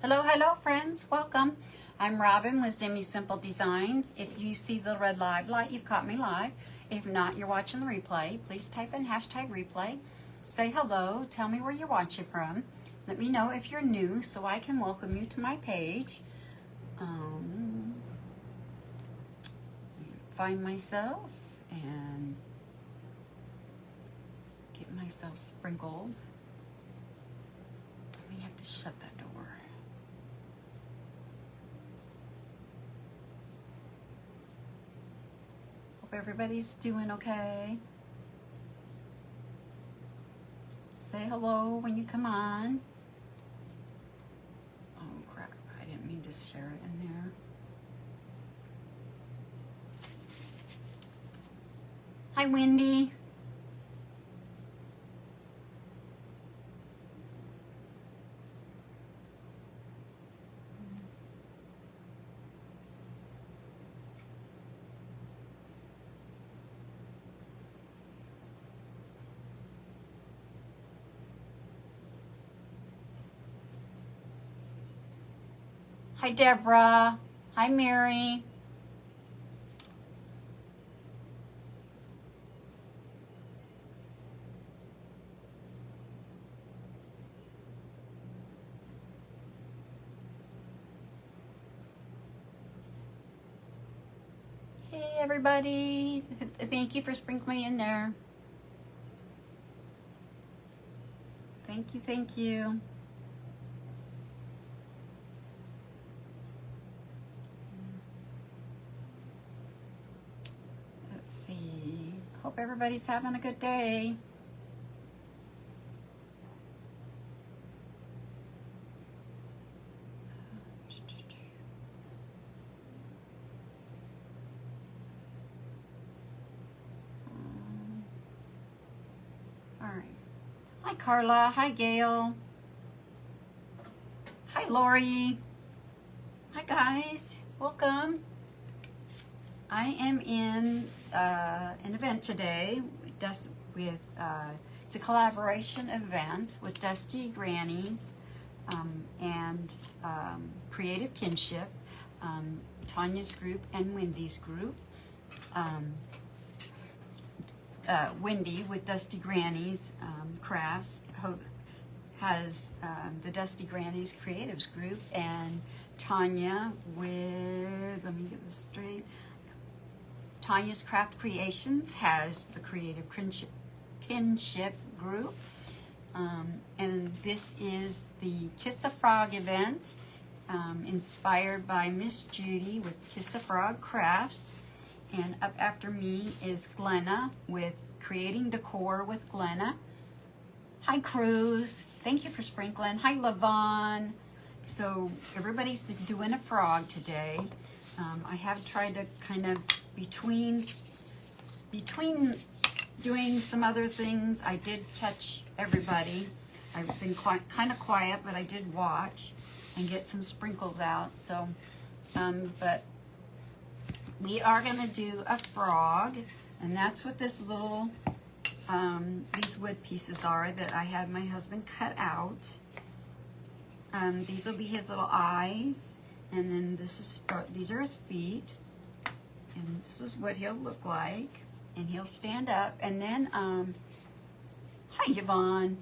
Hello friends, welcome. I'm Robin with Zimmy Simple Designs. If you see the red live light, you've caught me live. If not, you're watching the replay. Please type in hashtag replay. Say hello, tell me where you're watching from. Let me know if you're new so I can welcome you to my page. Find myself and get myself sprinkled. We have to shut that door. Hope everybody's doing okay. Say hello when you come on. Oh crap, I didn't mean to share it in there. Hi Wendy. Hi Deborah. Hi Mary. Hey everybody. Thank you for sprinkling in there. Thank you. Let's see. Hope everybody's having a good day. All right. Hi Carla. Hi Gail. Hi Lori. Hi guys. Welcome. I am in an event today with it's a collaboration event with Dusty Grannies and Creative Kinship, Tanya's group and Wendy's group. Wendy with Dusty Grannies Crafts has the Dusty Grannies Creatives group, and Tanya with, let me get this straight, Tanya's Craft Creations has the Creative Kinship group. And this is the Kiss a Frog event, inspired by Miss Judy with Kiss a Frog Crafts. And up after me is Glenna with Creating Decor with Glenna. Hi Cruz, thank you for sprinkling. Hi Lavon. So everybody's been doing a frog today. I have tried to kind of between doing some other things, I did catch everybody. I've been kind of quiet, but I did watch and get some sprinkles out. So, but we are going to do a frog, and that's what this little, these wood pieces are that I had my husband cut out. These will be his little eyes, and then these are his feet, and this is what he'll look like, and he'll stand up, and then, hi Yvonne,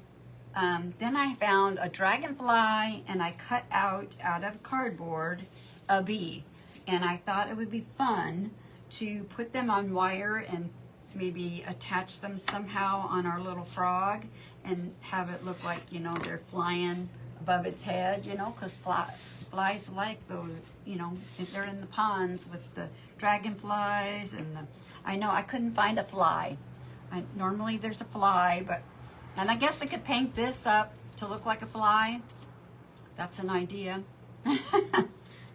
then I found a dragonfly, and I cut out of cardboard a bee, and I thought it would be fun to put them on wire and maybe attach them somehow on our little frog and have it look like, you know, they're flying above his head, you know, because flies like those, you know, if they're in the ponds with the dragonflies and the, I know I couldn't find a fly. Normally there's a fly, but, and I guess I could paint this up to look like a fly. That's an idea.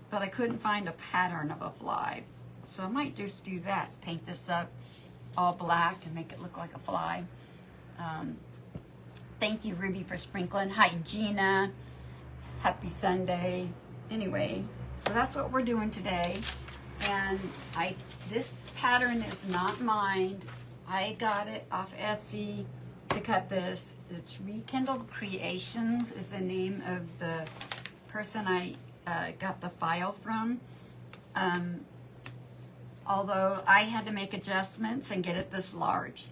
But I couldn't find a pattern of a fly. So I might just do that, paint this up all black and make it look like a fly. Thank you, Ruby, for sprinkling. Hi, Gina. Happy Sunday. Anyway, so that's what we're doing today. And this pattern is not mine. I got it off Etsy to cut this. It's Rekindled Creations is the name of the person I got the file from. Although I had to make adjustments and get it this large.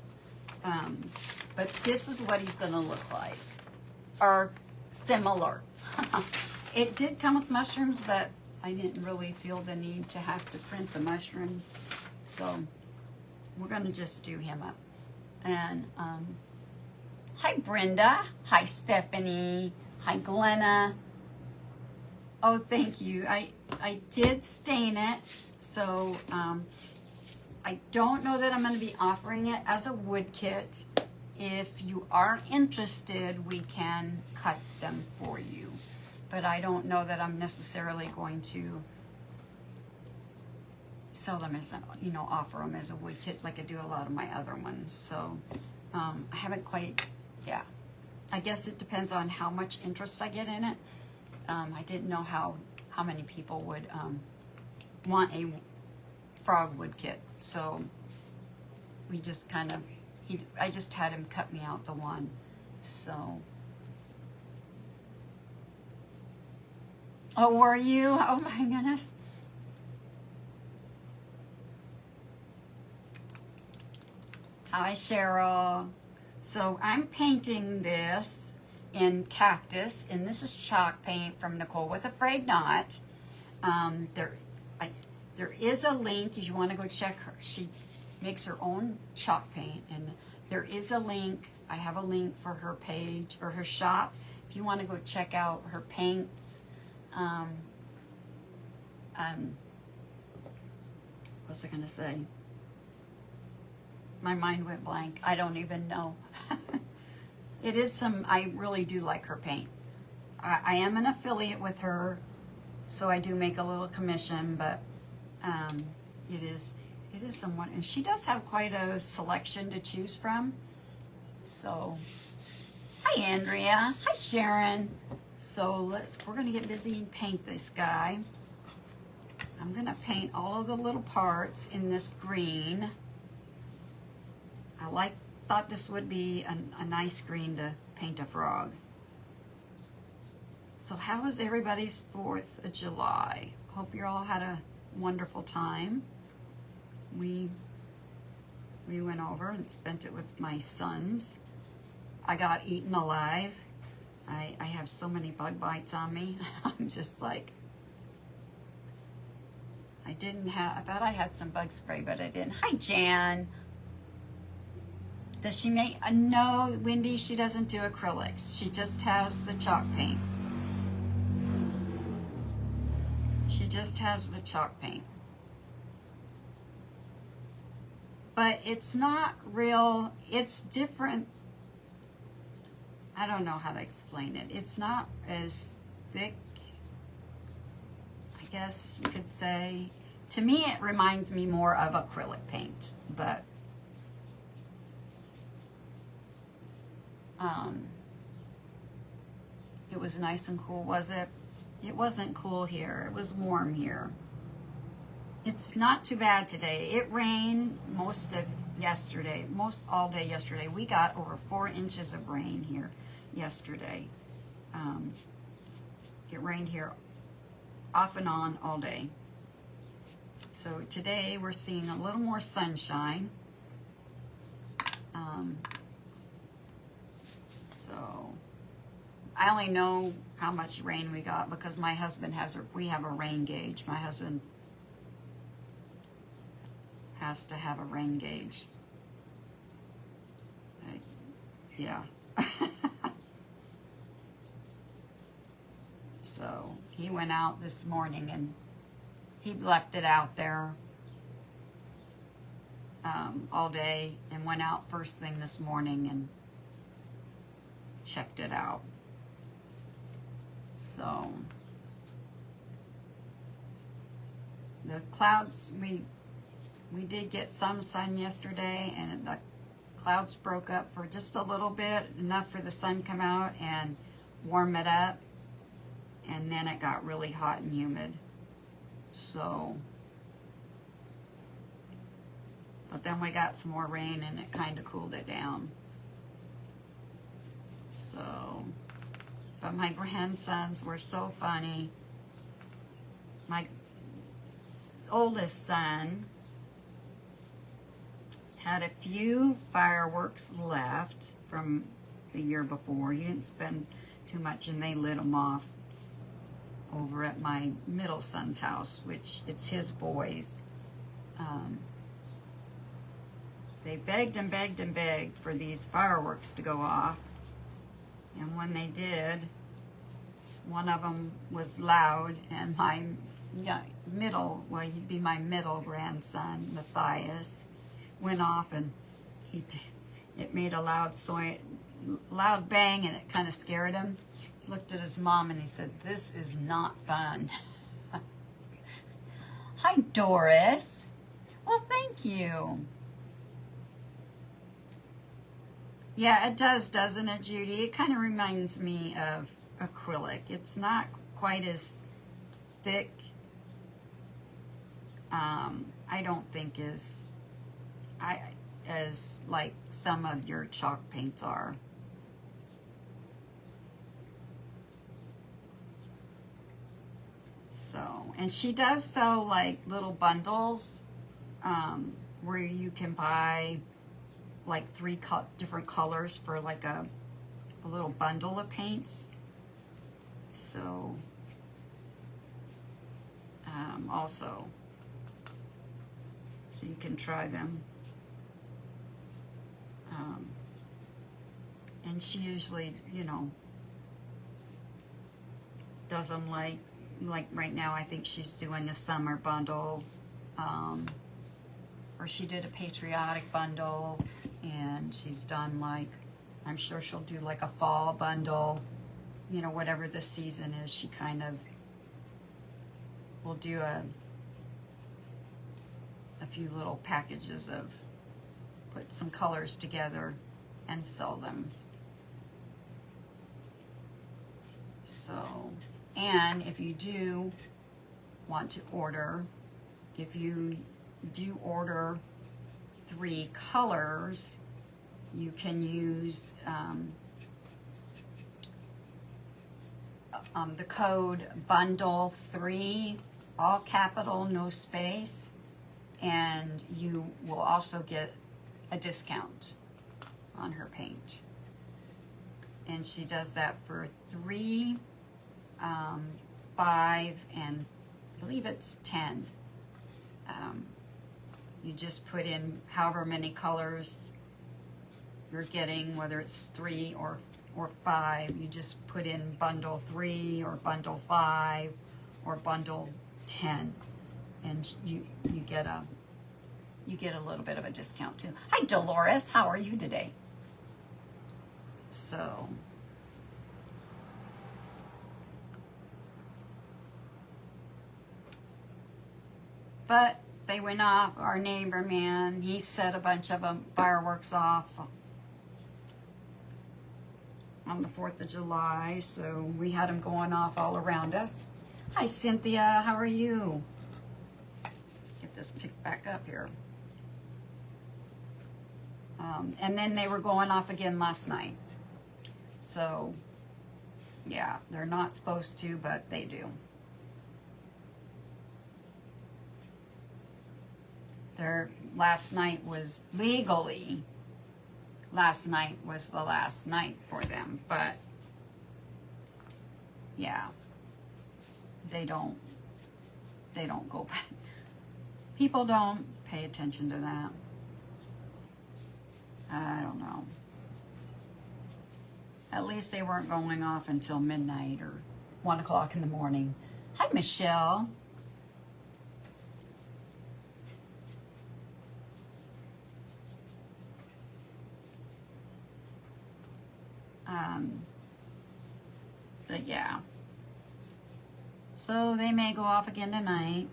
But this is what he's gonna look like, or similar. It did come with mushrooms, but I didn't really feel the need to have to print the mushrooms. So we're gonna just do him up. And hi Brenda, hi Stephanie, hi Glenna. Oh, thank you. I did stain it, so I don't know that I'm going to be offering it as a wood kit. If you are interested, we can cut them for you, but I don't know that I'm necessarily going to sell them as a, you know, offer them as a wood kit like I do a lot of my other ones. So I haven't quite, yeah. I guess it depends on how much interest I get in it. I didn't know how many people would want a frog wood kit, so we just kind of, I just had him cut me out the one. So, oh, were you? Oh my goodness. Hi Cheryl. So I'm painting this in cactus, and this is chalk paint from Nicole with Afraid Not. There is a link if you want to go check her. She makes her own chalk paint, and there is a link. I have a link for her page or her shop if you want to go check out her paints. What was I gonna say? My mind went blank. I don't even know. It is some, I really do like her paint. I am an affiliate with her, so I do make a little commission, but it is somewhat, and she does have quite a selection to choose from. So, hi Andrea, hi Sharon. So we're gonna get busy and paint this guy. I'm gonna paint all of the little parts in this green. I thought this would be a nice green to paint a frog. So how was everybody's 4th of July? Hope you all had a wonderful time. We went over and spent it with my sons. I got eaten alive. I have so many bug bites on me. I'm just like, I thought I had some bug spray, but I didn't. Hi Jan. Does she make, no, Wendy, she doesn't do acrylics. She just has the chalk paint. She just has the chalk paint. But it's not real, it's different. I don't know how to explain it. It's not as thick, I guess you could say. To me, it reminds me more of acrylic paint, but it was nice and cool, was it? It wasn't cool here. It was warm here. It's not too bad today. It rained most all day yesterday. We got over 4 inches of rain here yesterday. It rained here off and on all day. So today we're seeing a little more sunshine. So I only know how much rain we got because my husband we have a rain gauge. My husband has to have a rain gauge. Yeah. So he went out this morning and he left it out there all day and went out first thing this morning and checked it out. So the clouds, we did get some sun yesterday, and the clouds broke up for just a little bit, enough for the sun to come out and warm it up, and then it got really hot and humid. So, but then we got some more rain and it kind of cooled it down. So, But my grandsons were so funny. My oldest son had a few fireworks left from the year before. He didn't spend too much, and they lit them off over at my middle son's house, which it's his boys. They begged and begged and begged for these fireworks to go off, and when they did, one of them was loud, and my middle, well, he'd be my middle grandson, Matthias, went off, and it made a loud bang, and it kind of scared him. He looked at his mom and he said, "This is not fun." Hi, Doris. Well, thank you. Yeah, it does, doesn't it, Judy? It kind of reminds me of acrylic. It's not quite as thick. I don't think as like some of your chalk paints are. So, and she does sell like little bundles where you can buy like 3 different colors for like a little bundle of paints. So, also, so you can try them. And she usually, you know, does them like right now. I think she's doing a summer bundle, or she did a patriotic bundle, and she's done like, I'm sure she'll do like a fall bundle, you know, whatever the season is. She kind of will do a few little packages of, put some colors together and sell them. So, and if you do want to order, if you do order 3 colors, you can use the code bundle3, all capital, no space, and you will also get a discount on her paint. And she does that for 3, 5, and I believe it's 10. You just put in however many colors you're getting, whether it's 3 or 5. You just put in bundle 3 or bundle 5 or bundle 10, and you get a little bit of a discount too. Hi, Dolores. How are you today? So, but they went off. Our neighbor man, he set a bunch of fireworks off on the 4th of July, so we had them going off all around us. Hi, Cynthia. How are you? Get this picked back up here. And then they were going off again last night. So, yeah, they're not supposed to, but they do. Last night was legally, last night was the last night for them, but yeah, they don't go back. People don't pay attention to that. I don't know. At least they weren't going off until midnight or 1 o'clock in the morning. Hi, Michelle. But yeah. So they may go off again tonight,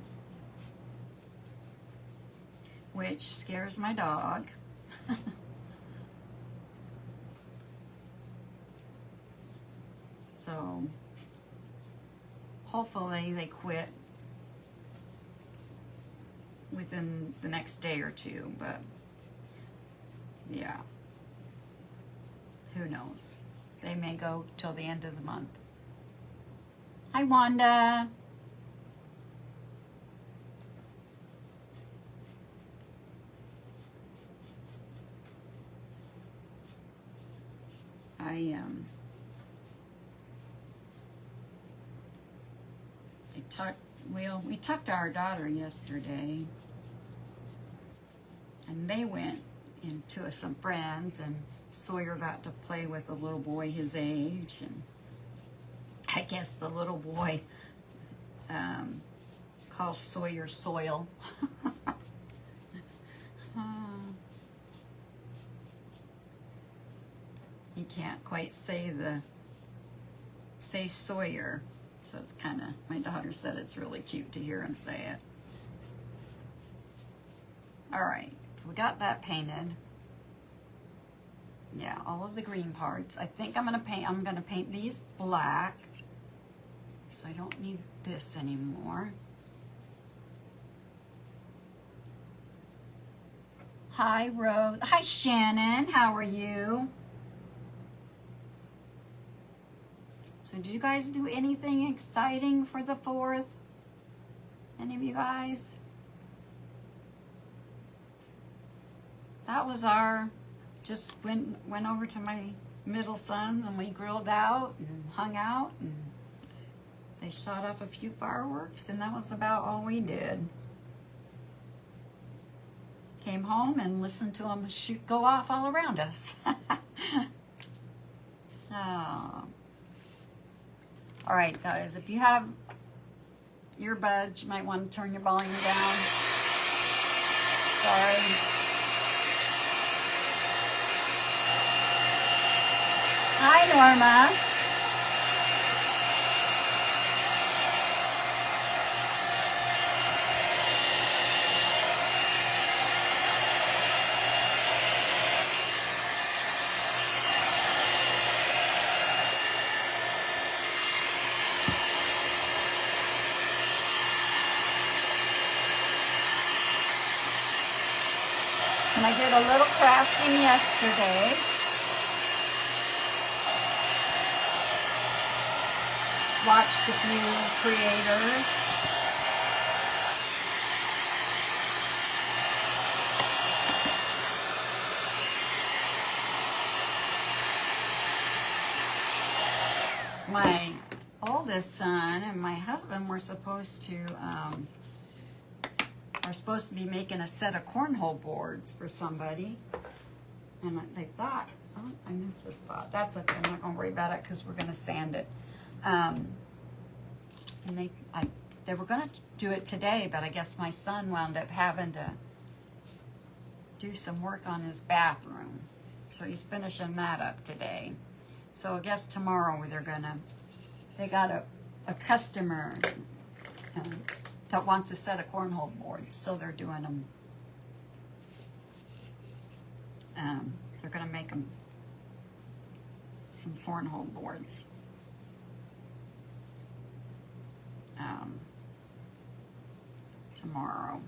which scares my dog. So hopefully they quit within the next day or 2, but yeah, who knows? they may go till the end of the month. Hi, Wanda. We talked to our daughter yesterday, and they went into some friends, and Sawyer got to play with a little boy his age, and I guess the little boy calls Sawyer Soil. He can't quite say Sawyer, so it's kind of, my daughter said it's really cute to hear him say it. All right, so we got that painted. Yeah, all of the green parts. I think I'm gonna paint these black, so I don't need this anymore. Hi, Rose. Hi, Shannon. How are you? So did you guys do anything exciting for the 4th? Any of you guys? That was just went over to my middle son, and we grilled out and hung out, and they shot off a few fireworks, and that was about all we did. Came home and listened to them go off all around us. Oh. All right, guys, if you have earbuds, you might want to turn your volume down. Sorry. Hi, Norma. And I did a little crafting yesterday. Watched a few creators. My oldest son and my husband were supposed to be making a set of cornhole boards for somebody, and they thought, oh, I missed the spot. That's okay. I'm not gonna worry about it because we're gonna sand it. And they were gonna do it today, but I guess my son wound up having to do some work on his bathroom, so he's finishing that up today. So I guess tomorrow they got a customer that wants a set of cornhole boards, so they're doing them. They're gonna make them some cornhole boards. Tomorrow.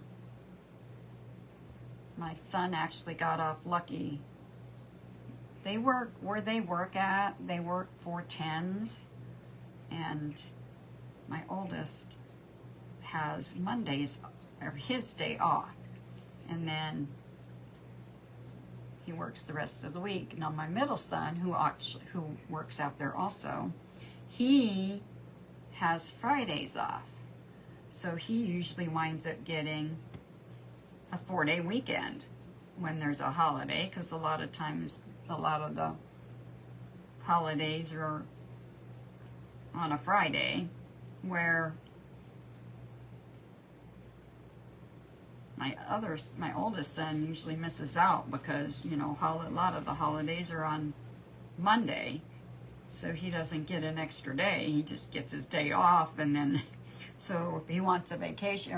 My son actually got off lucky. They work where they work at. They work 4/10s, and my oldest has Mondays, or his day off, and then he works the rest of the week. Now my middle son, who works out there also, he has Fridays off, so he usually winds up getting a 4-day weekend when there's a holiday, because a lot of times a lot of the holidays are on a Friday, where my oldest son usually misses out because, you know, a lot of the holidays are on Monday, so he doesn't get an extra day. He just gets his day off, and then, so if he wants a vacation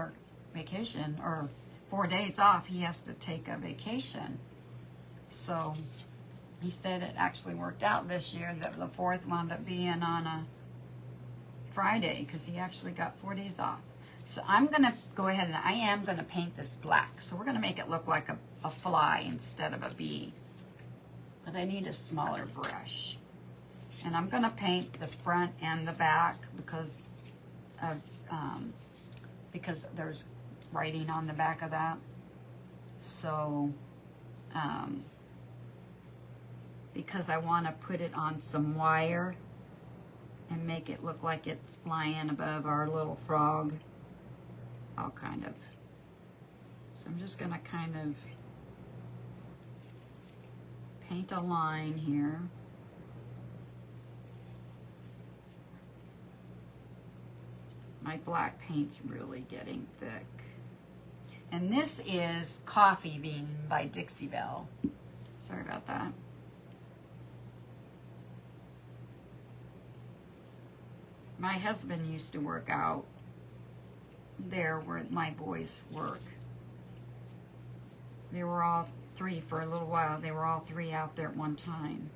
or 4 days off, he has to take a vacation. So he said it actually worked out this year that the 4th wound up being on a Friday, because he actually got 4 days off. So I'm gonna go ahead and I am gonna paint this black. So we're gonna make it look like a fly instead of a bee. But I need a smaller brush. And I'm gonna paint the front and the back because of because there's writing on the back of that. So because I want to put it on some wire and make it look like it's flying above our little frog. I'll kind of, so I'm just gonna kind of paint a line here. My black paint's really getting thick. And this is Coffee Bean by Dixie Belle. Sorry about that. My husband used to work out there where my boys work. They were all three for a little while. They were all three out there at one time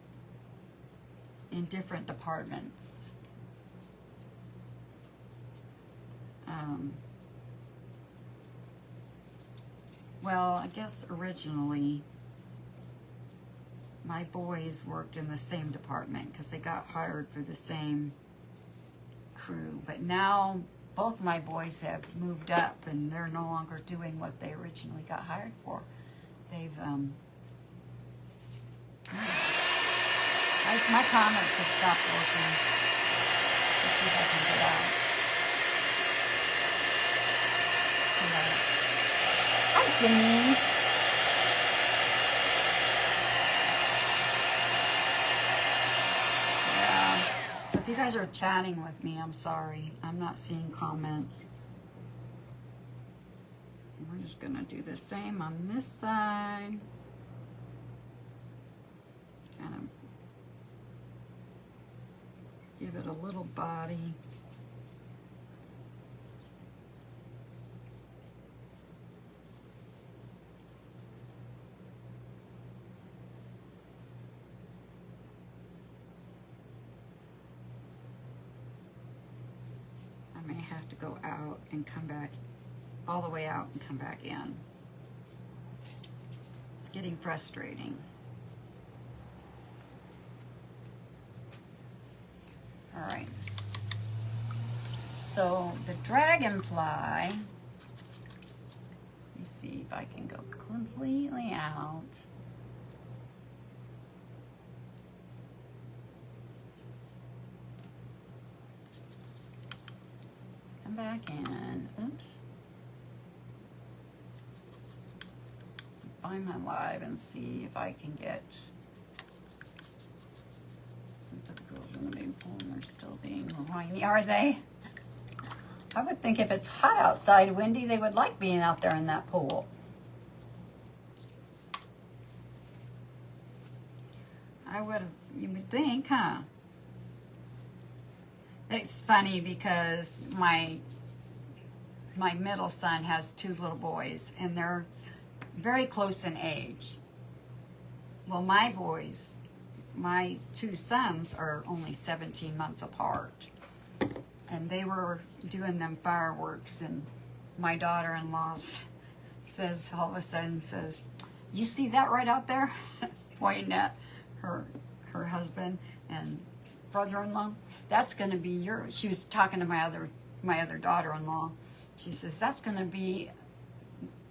in different departments. Well, I guess originally my boys worked in the same department because they got hired for the same crew. But now both my boys have moved up and they're no longer doing what they originally got hired for. They've, my comics have stopped working. Let's see if I can get out. Hi, Denise. Yeah. So if you guys are chatting with me, I'm sorry. I'm not seeing comments. We're just gonna do the same on this side. Kind of give it a little body. I may have to go out and come back, all the way out and come back in. It's getting frustrating. All right. So the dragonfly, let me see if I can go completely out. Come back in. Oops. Find my live and see if I can get. Put the girls in the big pool and they're still being whiny. Are they? I would think if it's hot outside, Wendy, they would like being out there in that pool. You would think, huh? It's funny because my middle son has two little boys and they're very close in age. Well, my boys, my two sons are only 17 months apart. And they were doing them fireworks and my daughter-in-law says, all of a sudden says, you see that right out there? Pointing at her husband and brother-in-law. That's going to be yours. She was talking to my other daughter-in-law. She says, that's going to be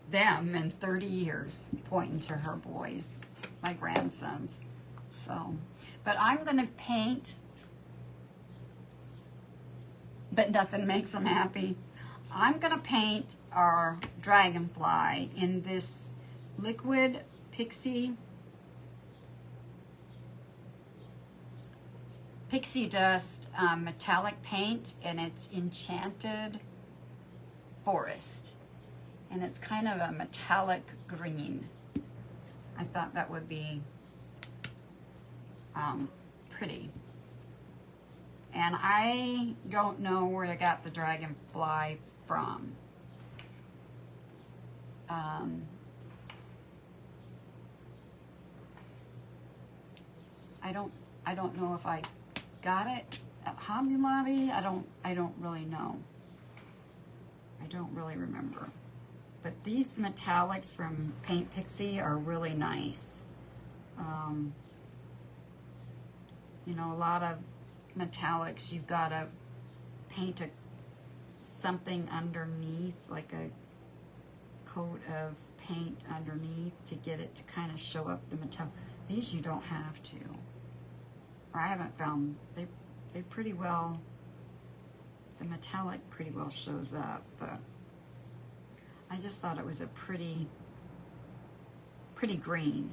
them in 30 years, pointing to her boys, my grandsons. So, but I'm going to paint, but nothing makes them happy. I'm going to paint our dragonfly in this liquid pixie dust metallic paint, and it's Enchanted Forest. And it's kind of a metallic green. I thought that would be pretty. And I don't know where I got the dragonfly from. I don't know if I got it at Hobby Lobby. I don't really know. I don't really remember. But these metallics from Paint Pixie are really nice. you know, a lot of metallics, you've got to paint something underneath, like a coat of paint underneath to get it to kind of show up the metallic. These you don't have to. Or I haven't found, they pretty well, the metallic pretty well shows up, but I just thought it was a pretty green.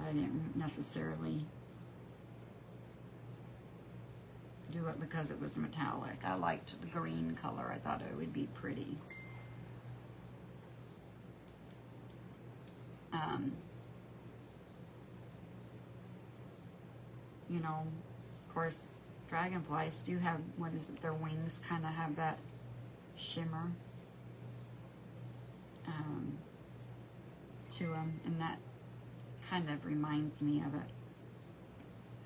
I didn't necessarily do it because it was metallic. I liked the green color. I thought it would be pretty. You know, of course, dragonflies do have, what is it, their wings kind of have that shimmer to them, and that kind of reminds me of it.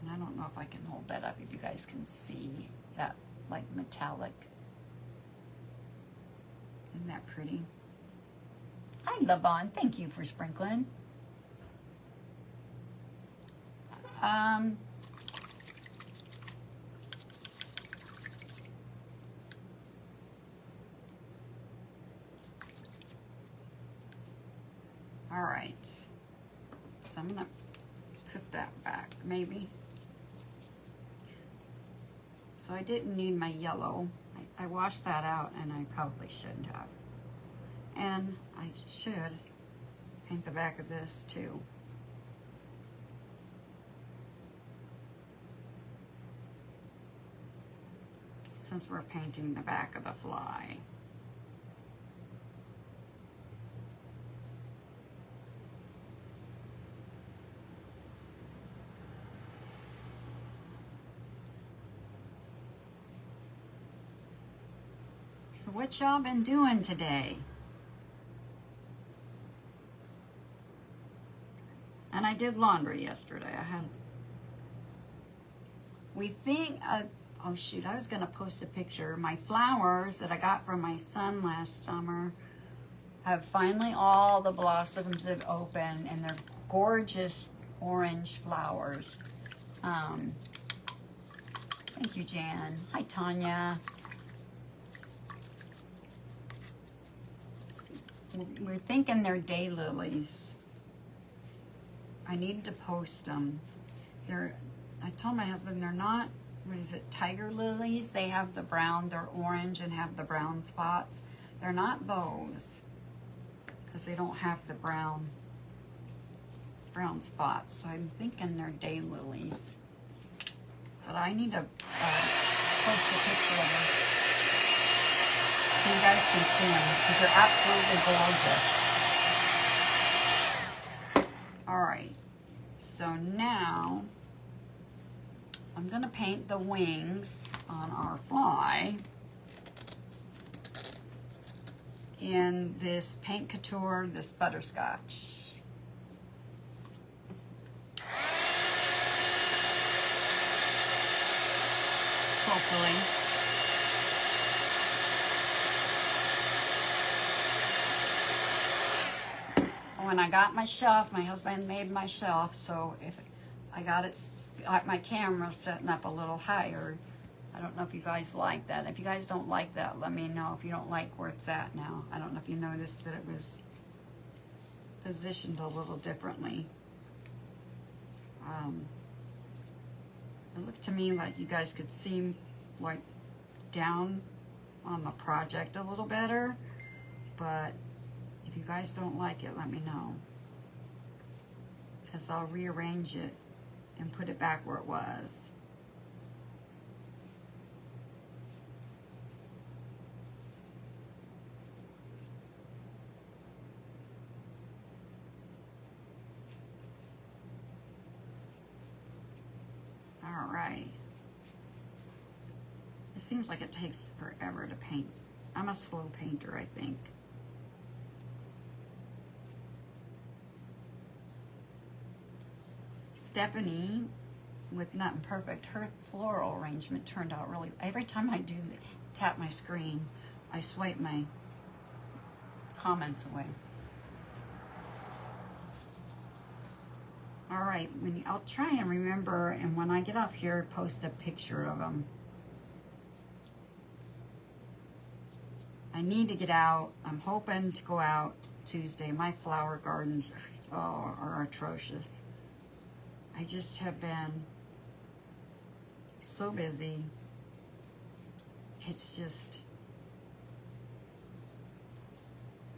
And I don't know if I can hold that up, if you guys can see that, like, metallic. Isn't that pretty? Hi, Lavon. Thank you for sprinkling. All right. So I'm gonna put that back, maybe. So I didn't need my yellow. I washed that out, and I probably shouldn't have. And I should paint the back of this too. Since we're painting the back of the fly. So what y'all been doing today? And I did laundry yesterday. We think, oh shoot, I was gonna post a picture. My flowers that I got from my son last summer have finally, all the blossoms have opened, and they're gorgeous orange flowers. Thank you, Jan. Hi, Tanya. We're thinking they're daylilies. I need to post them. I told my husband they're not, what is it, tiger lilies? They have the brown, they're orange and have the brown spots. They're not those, because they don't have the brown spots. So I'm thinking they're daylilies. But I need to post a picture of them so you guys can see them, because they're absolutely gorgeous. All right, so now I'm gonna paint the wings on our fly in this Paint Couture, this butterscotch. Hopefully. When I got my shelf, my husband made my shelf, so if I got my camera setting up a little higher. I don't know if you guys like that. If you guys don't like that, let me know. If you don't like where it's at now. I don't know if you noticed that it was positioned a little differently. It looked to me like you guys could see like down on the project a little better, but if you guys don't like it, let me know, because I'll rearrange it and put it back where it was. All right. It seems like it takes forever to paint. I'm a slow painter, I think. Stephanie with Nothing Perfect, her floral arrangement turned out really, every time I do tap my screen, I swipe my comments away. All right, I'll try and remember, and when I get off here, post a picture of them. I need to get out. I'm hoping to go out Tuesday. My flower gardens are atrocious. I just have been so busy. It's just,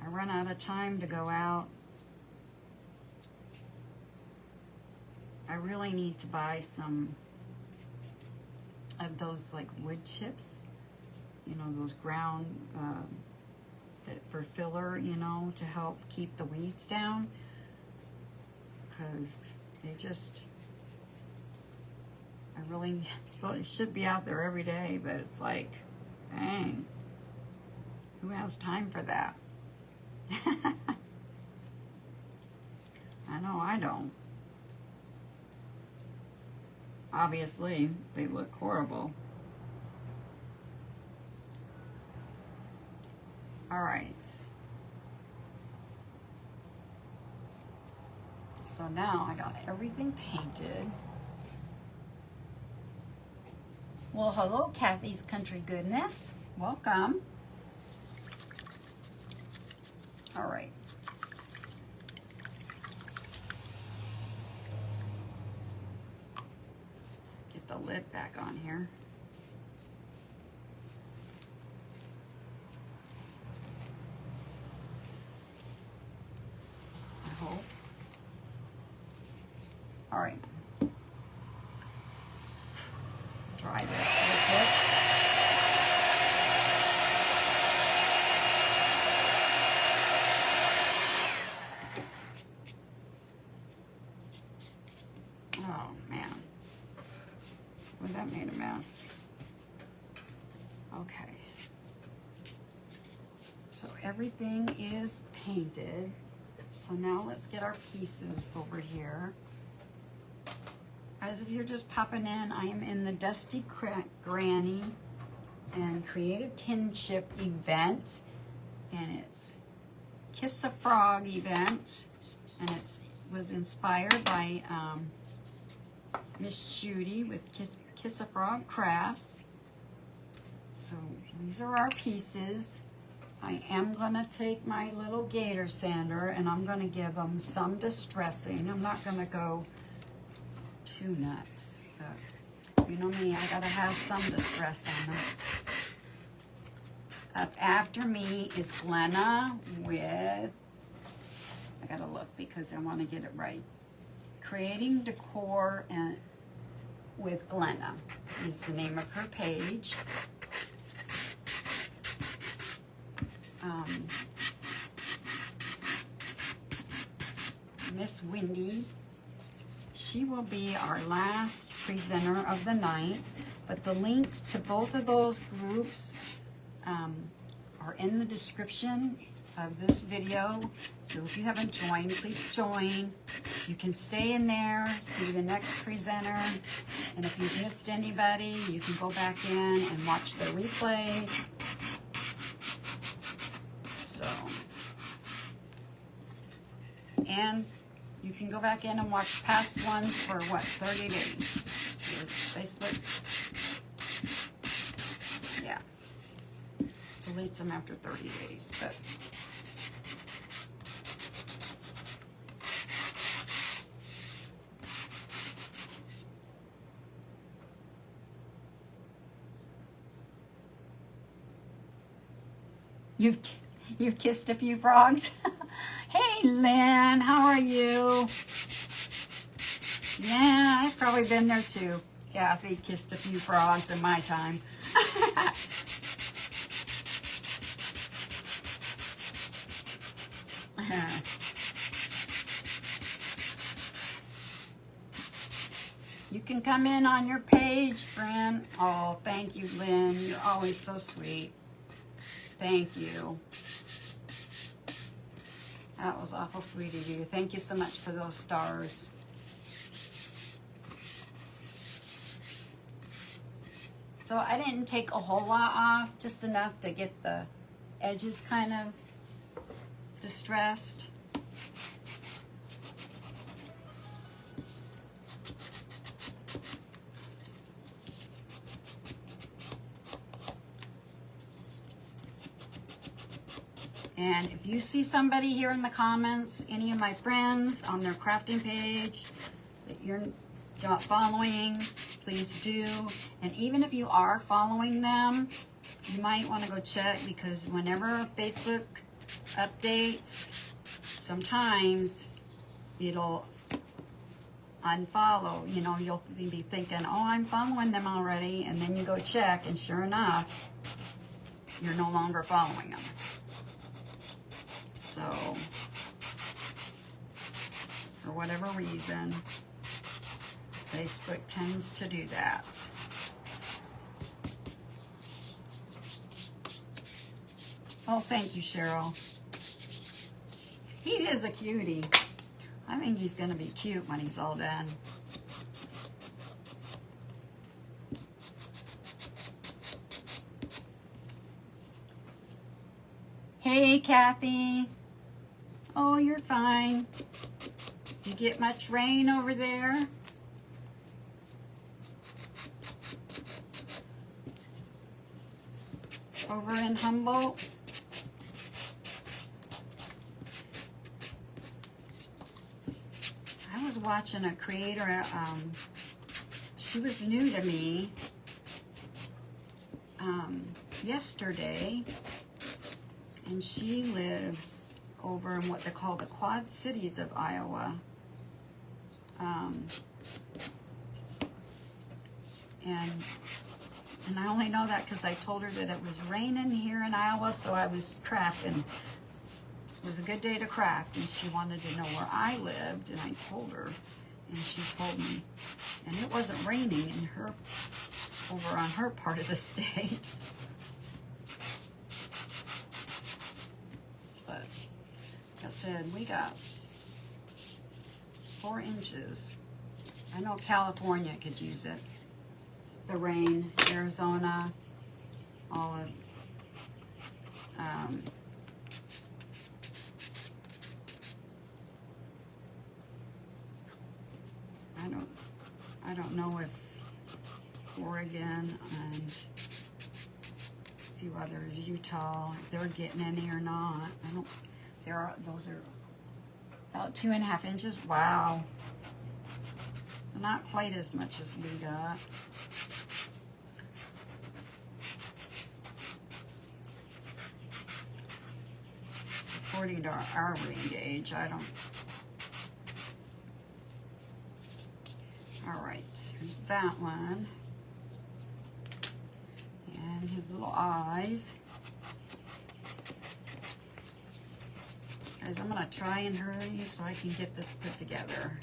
I run out of time to go out. I really need to buy some of those like wood chips, you know, those ground that for filler, you know, to help keep the weeds down, because they just, I really should be out there every day, but it's like, dang, who has time for that? I know I don't. Obviously, they look horrible. All right. So now I got everything painted. Well, hello, Kathy's Country Goodness. Welcome. All right. Get the lid back on here. I hope. All right. Dry this a little bit. Oh man, well, that made a mess. Okay, so everything is painted. So now let's get our pieces over here. As if you're just popping in, I am in the Dusty Granny and Creative Kinship event, and it's Kiss a Frog event, and it was inspired by Miss Judy with Kiss a Frog Crafts. So these are our pieces. I am gonna take my little gator sander and I'm gonna give them some distressing. I'm not gonna go too nuts, but you know me, I gotta have some distress on them. Up after me is Glenna with, I gotta look because I wanna get it right. Creating Decor and with Glenna is the name of her page. Miss Wendy, she will be our last presenter of the night, but the links to both of those groups are in the description of this video. So if you haven't joined, please join. You can stay in there, see the next presenter, and if you've missed anybody, you can go back in and watch the replays. So, and you can go back in and watch past ones for what, 30 days. Facebook, yeah, deletes them after 30 days, but you've kissed a few frogs. Hey Lynn, how are you? Yeah, I've probably been there too. Kathy kissed a few frogs in my time. You can come in on your page, friend. Oh, thank you, Lynn. You're always so sweet. Thank you. That was awful sweet of you. Thank you so much for those stars. So I didn't take a whole lot off, just enough to get the edges kind of distressed. And if you see somebody here in the comments, any of my friends on their crafting page that you're not following, please do. And even if you are following them, you might want to go check, because whenever Facebook updates, sometimes it'll unfollow. You know, you'll be thinking, oh, I'm following them already, and then you go check, and sure enough, you're no longer following them. So, for whatever reason, Facebook tends to do that. Oh, thank you, Cheryl. He is a cutie. I think he's going to be cute when he's all done. Hey, Kathy. Oh, you're fine. Did you get much rain over there? Over in Humboldt? I was watching a creator, she was new to me yesterday, and she lives over in what they call the Quad Cities of Iowa. And I only know that because I told her that it was raining here in Iowa, so I was crafting. It was a good day to craft, and she wanted to know where I lived, and I told her, and she told me. And it wasn't raining in her, over on her part of the state. But, like I said, we got 4 inches. I know California could use it. The rain, Arizona, all of, I don't know if Oregon and a few others, Utah, if they're getting any or not. I don't. Those are about 2.5 inches. Wow. Not quite as much as we got. According to our rain gauge, I don't. All right, here's that one. And his little eyes. Guys, I'm gonna try and hurry so I can get this put together.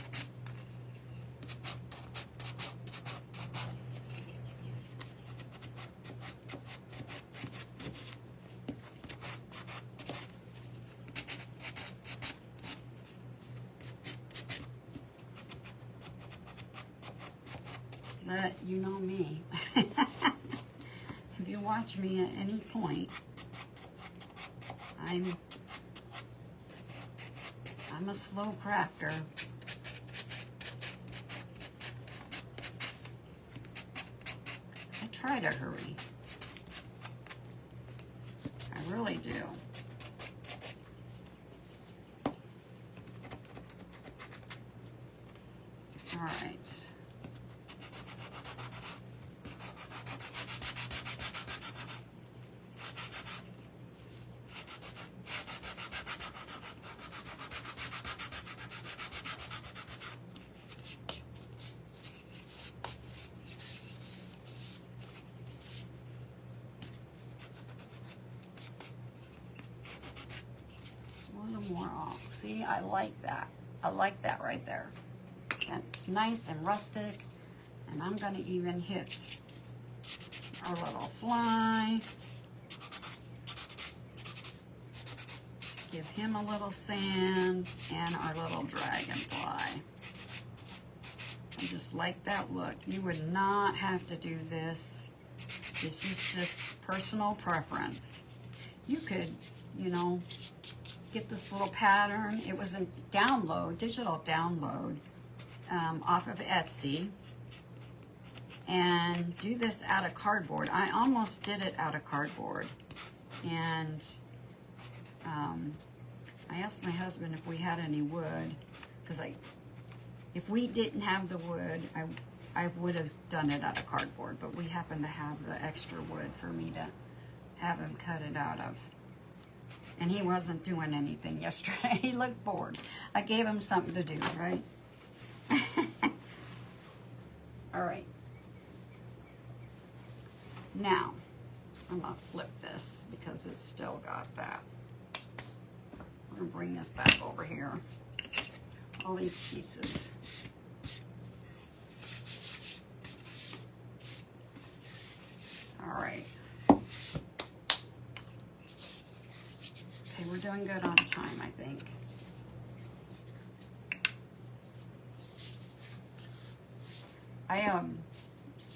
But you know me. If you watch me at any point, I'm a slow crafter. I try to hurry. I really do. All right. More off. See, I like that. I like that right there. And it's nice and rustic. And I'm going to even hit our little fly. Give him a little sand and our little dragonfly. I just like that look. You would not have to do this. This is just personal preference. You could, you know, get this little pattern. It was a download, digital download off of Etsy, and do this out of cardboard. I almost did it out of cardboard, and I asked my husband if we had any wood, because if we didn't have the wood, I would have done it out of cardboard, but we happen to have the extra wood for me to have him cut it out of. And he wasn't doing anything yesterday. He looked bored. I gave him something to do, right? All right. Now, I'm going to flip this because it's still got that. We're going to bring this back over here. All these pieces. All right. Okay, we're doing good on time, I think.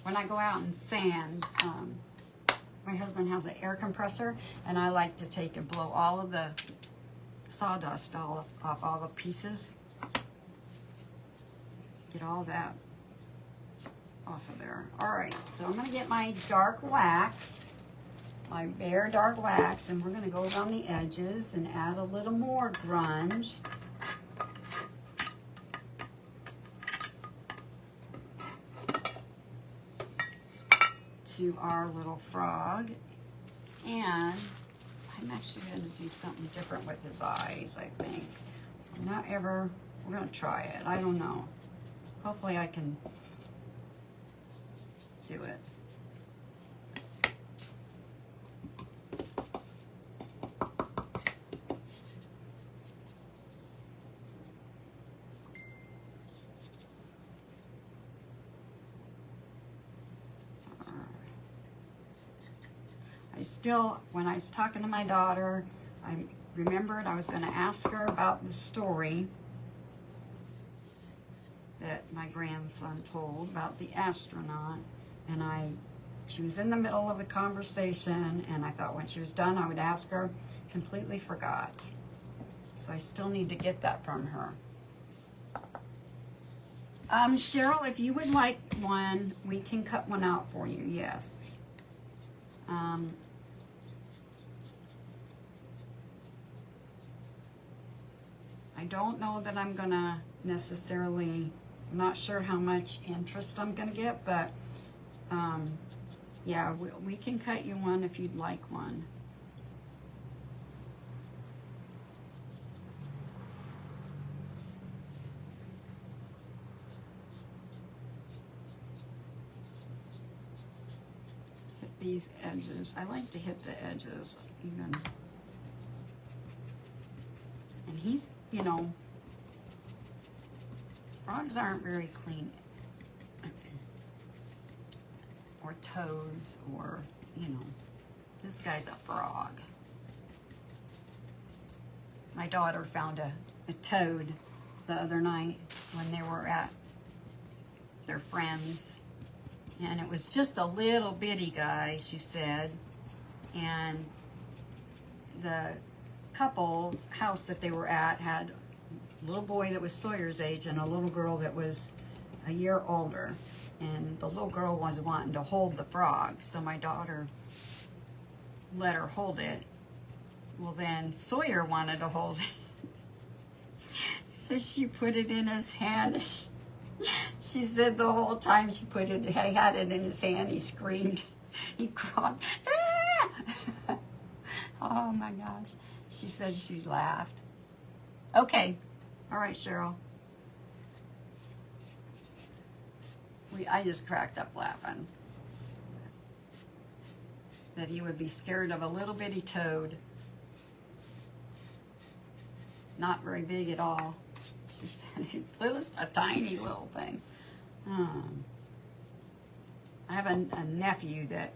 When I go out and sand, my husband has an air compressor, and I like to take and blow all of the sawdust off all the pieces. Get all that off of there. All right, so I'm gonna get my dark wax, my bare dark wax, and we're gonna go around the edges and add a little more grunge. To our little frog, and I'm actually going to do something different with his eyes, I think. We're going to try it. I don't know. Hopefully I can do it. When I was talking to my daughter, I remembered I was going to ask her about the story that my grandson told about the astronaut, and she was in the middle of a conversation, and I thought when she was done I would ask her. Completely forgot. So I still need to get that from her. Cheryl, if you would like one, we can cut one out for you, yes. I don't know that I'm gonna necessarily, I'm not sure how much interest I'm gonna get, but yeah, we can cut you one if you'd like one. Hit these edges. I like to hit the edges even. And he's, you know, frogs aren't very clean, or toads, or, you know, this guy's a frog. My daughter found a toad the other night when they were at their friends, and it was just a little bitty guy, she said, and the couple's house that they were at had a little boy that was Sawyer's age and a little girl that was a year older, and the little girl was wanting to hold the frog, so my daughter let her hold it. Well, then Sawyer wanted to hold it, so she put it in his hand. She said the whole time he had it in his hand, he screamed, he cried, ah! Oh my gosh. She said she laughed. Okay. All right, Cheryl. I just cracked up laughing. That he would be scared of a little bitty toad. Not very big at all. She said it was a tiny little thing. I have a nephew that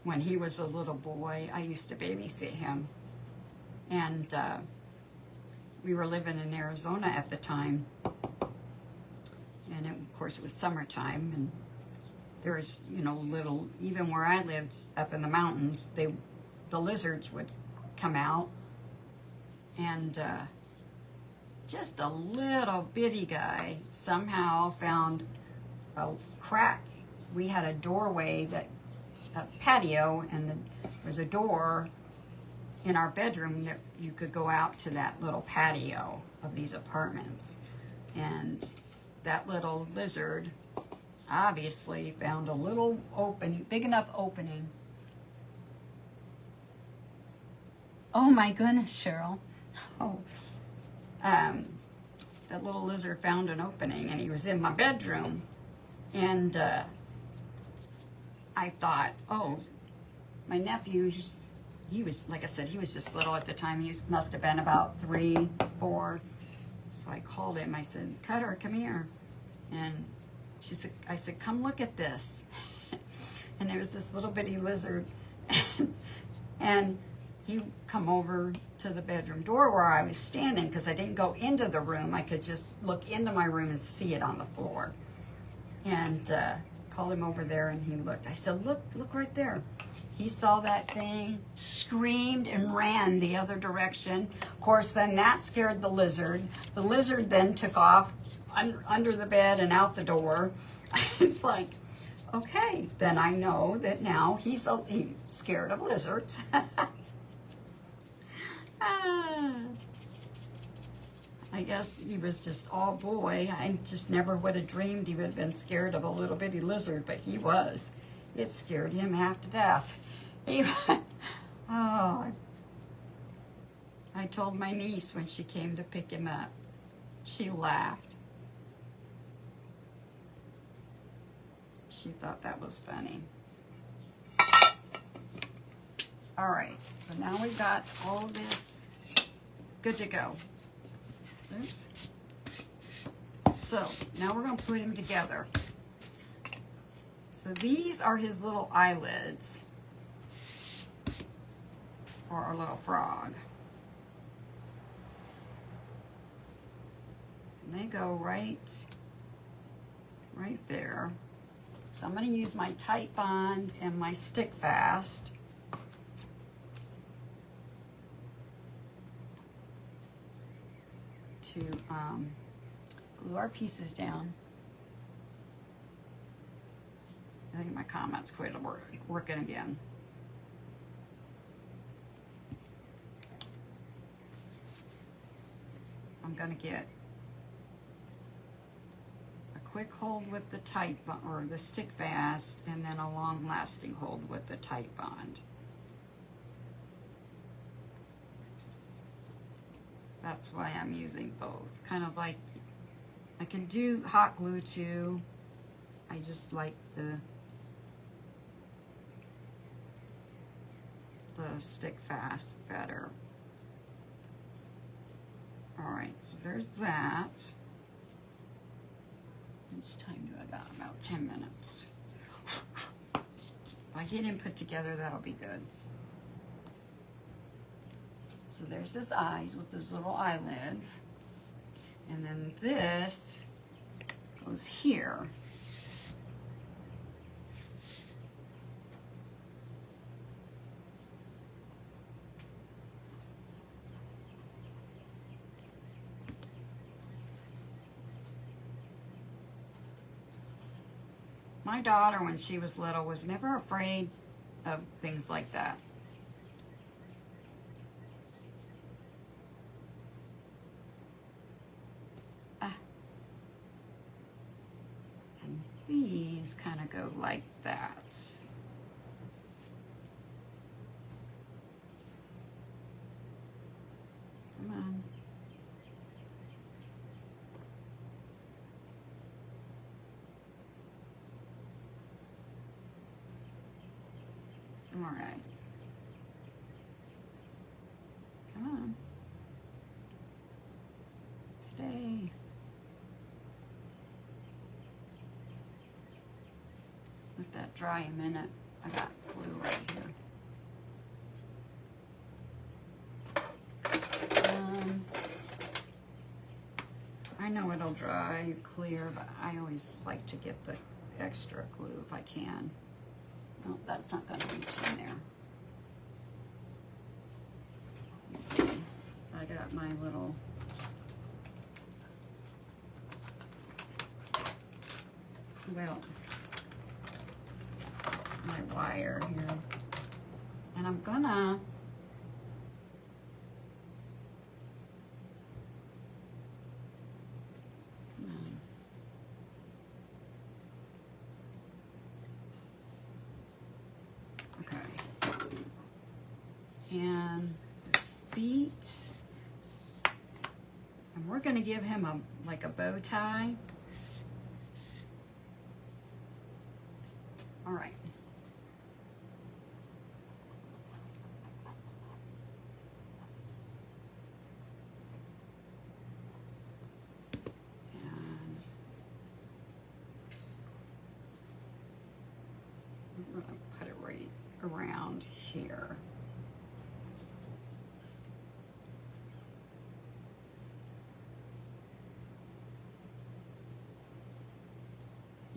when he was a little boy, I used to babysit him. And we were living in Arizona at the time, and of course it was summertime, and there was, you know, little, even where I lived up in the mountains, the lizards would come out, and just a little bitty guy somehow found a crack. We had a doorway, a patio, and there was a door in our bedroom, you could go out to that little patio of these apartments. And that little lizard obviously found a little opening, big enough opening. Oh my goodness, Cheryl. Oh, that little lizard found an opening, and he was in my bedroom. And I thought, oh, my nephew, he was, like I said, he was just little at the time. He must have been about 3, 4. So I called him. I said, Cutter, come here. And I said, come look at this. And there was this little bitty lizard. And he come over to the bedroom door where I was standing, because I didn't go into the room. I could just look into my room and see it on the floor. And called him over there, and he looked. I said, look right there. He saw that thing, screamed, and ran the other direction. Of course, then that scared the lizard. The lizard then took off under the bed and out the door. It's like, okay, then I know that now he's scared of lizards. I guess he was just all boy. I just never would have dreamed he would have been scared of a little bitty lizard, but he was. It scared him half to death. Oh, I told my niece when she came to pick him up. She laughed. She thought that was funny. All right, so now we've got all this good to go. Oops. So now we're going to put him together. So these are his little eyelids for our little frog. And they go right there. So I'm going to use my tight bond and my stick fast. To glue our pieces down. I think my comments quit working again. I'm going to get a quick hold with the tight bond, or the stick fast, and then a long lasting hold with the tight bond. That's why I'm using both. Kind of like, I can do hot glue too. I just like the stick fast better. All right, so there's that. How much time do I got? About 10 minutes. If I get him put together, that'll be good. So there's his eyes with his little eyelids. And then this goes here. My daughter, when she was little, was never afraid of things like that. And these kind of go like that. Come on. All right. Come on. Stay. Let that dry a minute. I got glue right here. I know it'll dry clear, but I always like to get the extra glue if I can. No, that's not going to reach in there. Let's see. I got my little my wire here. And I'm gonna and the feet. And we're gonna give him like a bow tie. All right. And I'm gonna put it right around here.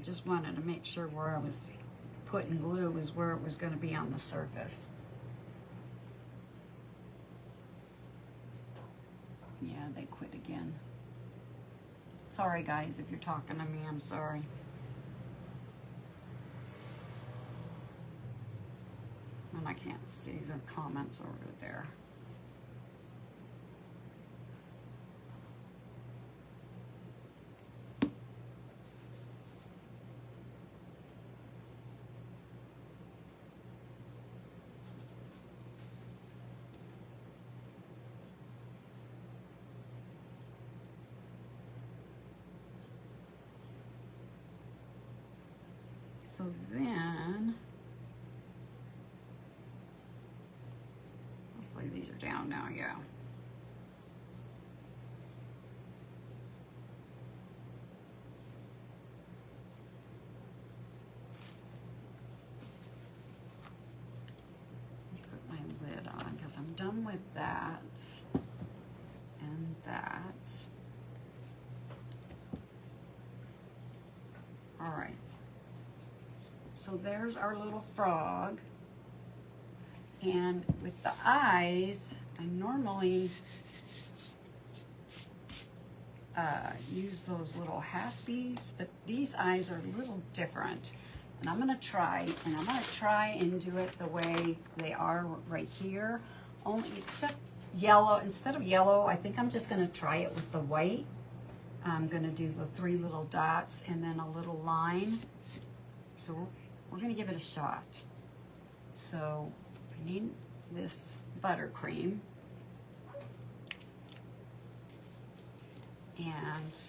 Just wanted to make sure where I was putting glue was where it was going to be on the surface. Yeah, they quit again. Sorry guys, if you're talking to me, I'm sorry. And I can't see the comments over there. So then, hopefully these are down now, yeah. Put my lid on because I'm done with that and that. All right. So there's our little frog. And with the eyes, I normally use those little half beads, but these eyes are a little different. And I'm gonna try and do it the way they are right here, only except yellow. Instead of yellow, I think I'm just gonna try it with the white. I'm gonna do the 3 little dots and then a little line. So we're gonna give it a shot. So I need this buttercream. And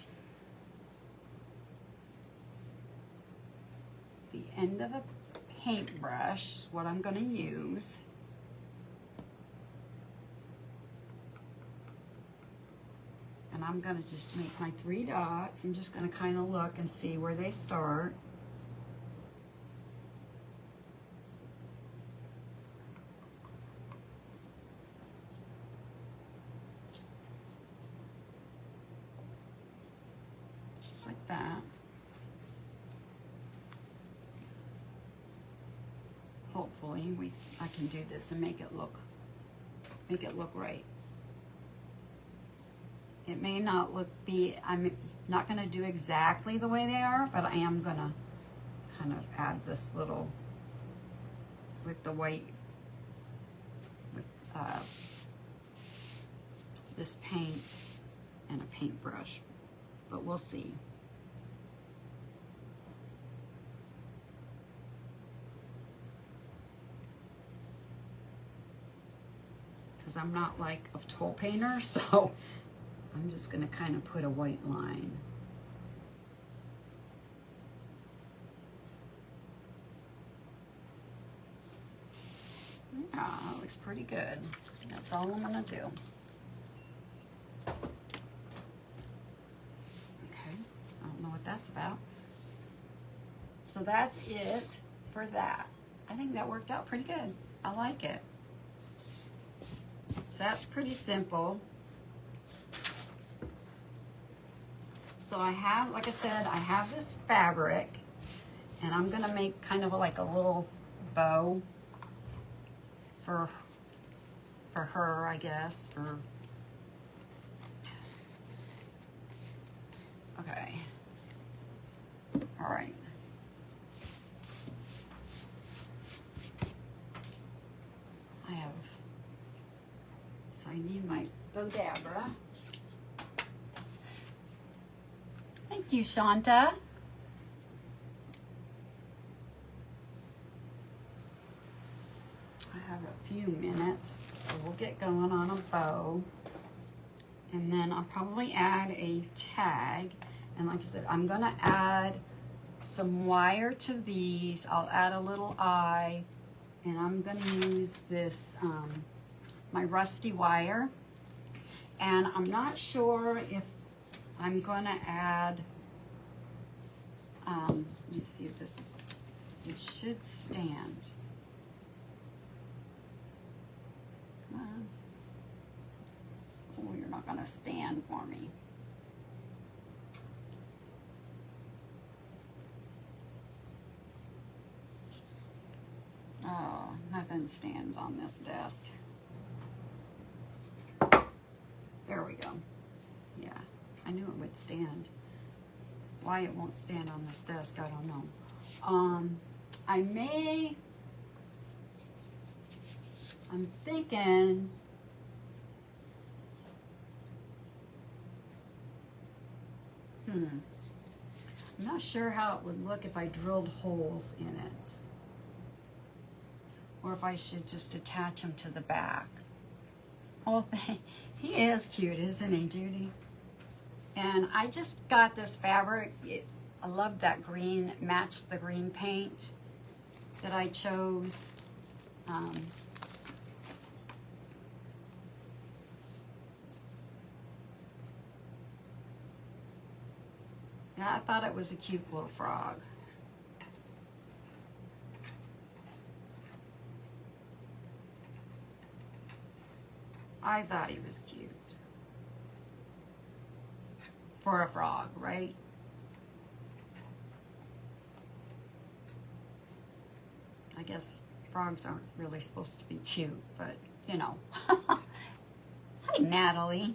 the end of a paintbrush is what I'm gonna use. And I'm gonna just make my 3 dots. I'm just gonna kind of look and see where they start. Just like that. Hopefully I can do this and make it look right. It may not I'm not gonna do exactly the way they are, but I am gonna kind of add this little, with the white, with this paint and a paintbrush, but we'll see. Because I'm not like a tool painter, so I'm just gonna kind of put a white line. Yeah, that looks pretty good. That's all I'm gonna do. Okay, I don't know what that's about. So that's it for that. I think that worked out pretty good. I like it. So that's pretty simple. So I have, like I said, I have this fabric, and I'm gonna make kind of like a little bow for her, I guess. Okay. All right. So I need my Bodabra. Thank you, Shanta. I have a few minutes. So we'll get going on a bow. And then I'll probably add a tag. And like I said, I'm gonna add some wire to these. I'll add a little eye, and I'm gonna use this, my rusty wire. And I'm not sure if I'm gonna add, let me see if this is, it should stand. Come on. Oh, you're not gonna stand for me. Oh, nothing stands on this desk. There we go. Yeah, I knew it would stand. Why it won't stand on this desk, I don't know. I'm thinking, I'm not sure how it would look if I drilled holes in it. Or if I should just attach him to the back. Oh, he is cute, isn't he, Judy? And I just got this fabric. I love that green, matched the green paint that I chose. Yeah, I thought it was a cute little frog. I thought he was cute. For a frog, right? I guess frogs aren't really supposed to be cute, but you know. Hi, Natalie.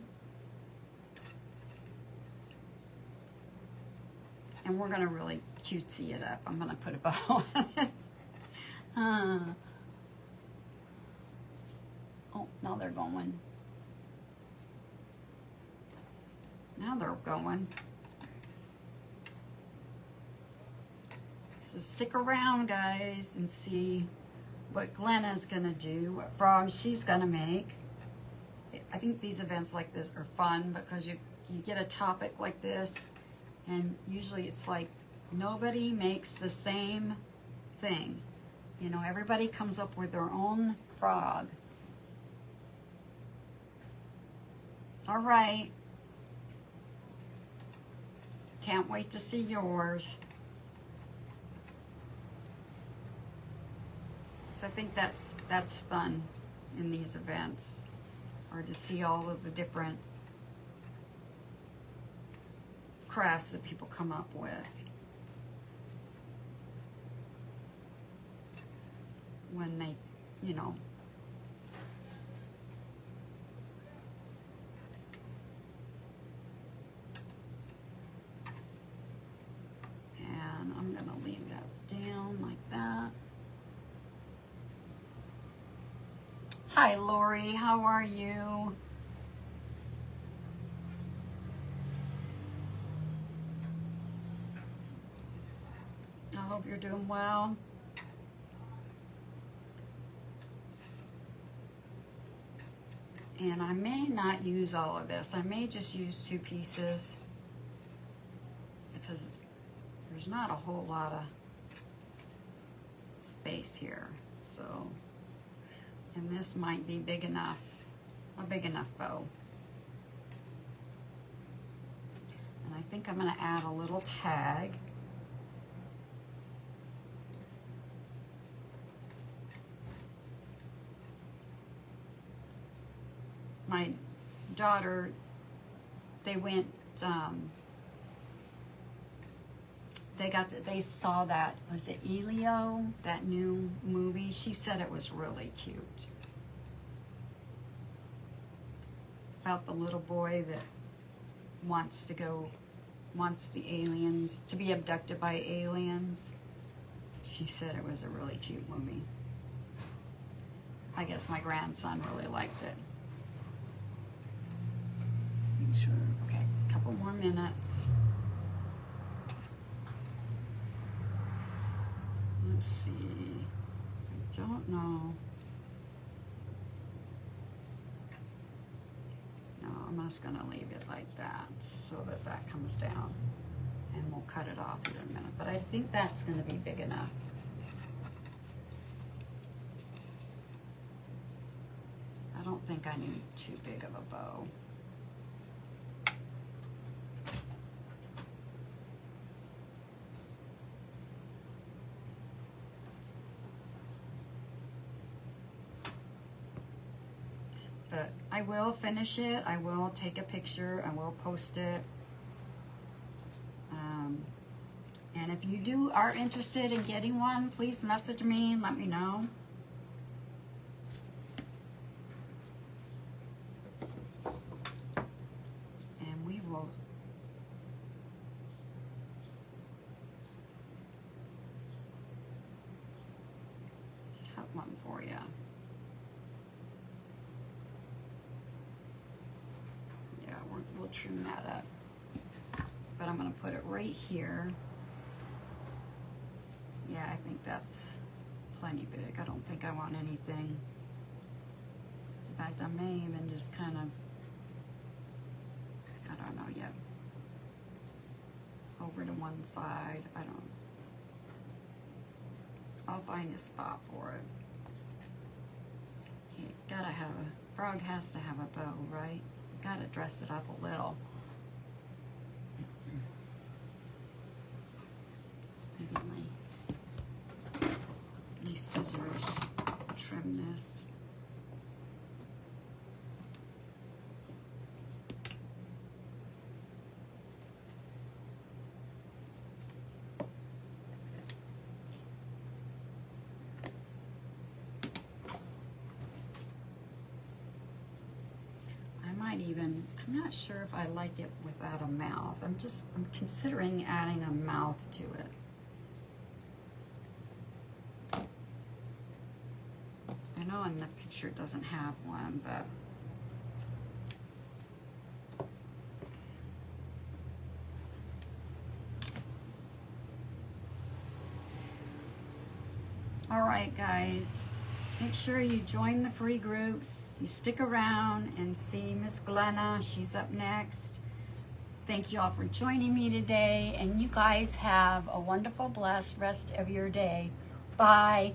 And we're gonna really cutesy it up. I'm gonna put a bow on it. Oh, now they're going. Now they're going. So stick around, guys, and see what Glenna's gonna do, what frogs she's gonna make. I think these events like this are fun because you get a topic like this, and usually it's like nobody makes the same thing. You know, everybody comes up with their own frog. All right. Can't wait to see yours. So I think that's fun in these events, or to see all of the different crafts that people come up with. When they, you know, and I'm gonna leave that down like that. Hi, Lori, how are you? I hope you're doing well. And I may not use all of this. I may just use 2 pieces because there's not a whole lot of space here. So, and this might be big enough, a big enough bow. And I think I'm gonna add a little tag. My daughter, they went, they saw that, was it Elio, that new movie? She said it was really cute. About the little boy that wants the aliens, to be abducted by aliens. She said it was a really cute movie. I guess my grandson really liked it. Sure. Okay, a couple more minutes. Let's see. I don't know. just gonna leave it like that so that that comes down, and we'll cut it off in a minute. But I think that's gonna be big enough. I don't think I need too big of a bow. But I will finish it. I will take a picture. I will post it. And if you are interested in getting one, please message me and let me know. And we will cut one for you. Yeah, we'll trim that up. But I'm going to put it right here. Yeah, I think that's plenty big. I don't think I want anything. In fact, I may even just kind of, I don't know yet. Over to one side. I'll find a spot for it. You gotta have a, frog has to have a bow, right? You gotta dress it up a little. These scissors trim this. I might even, I'm not sure if I like it without a mouth. I'm considering adding a mouth to it. I know in the picture it doesn't have one, but all right, guys, make sure you join the free groups. You stick around and see Miss Glenna. She's up next. Thank you all for joining me today, and you guys have a wonderful, blessed rest of your day. Bye.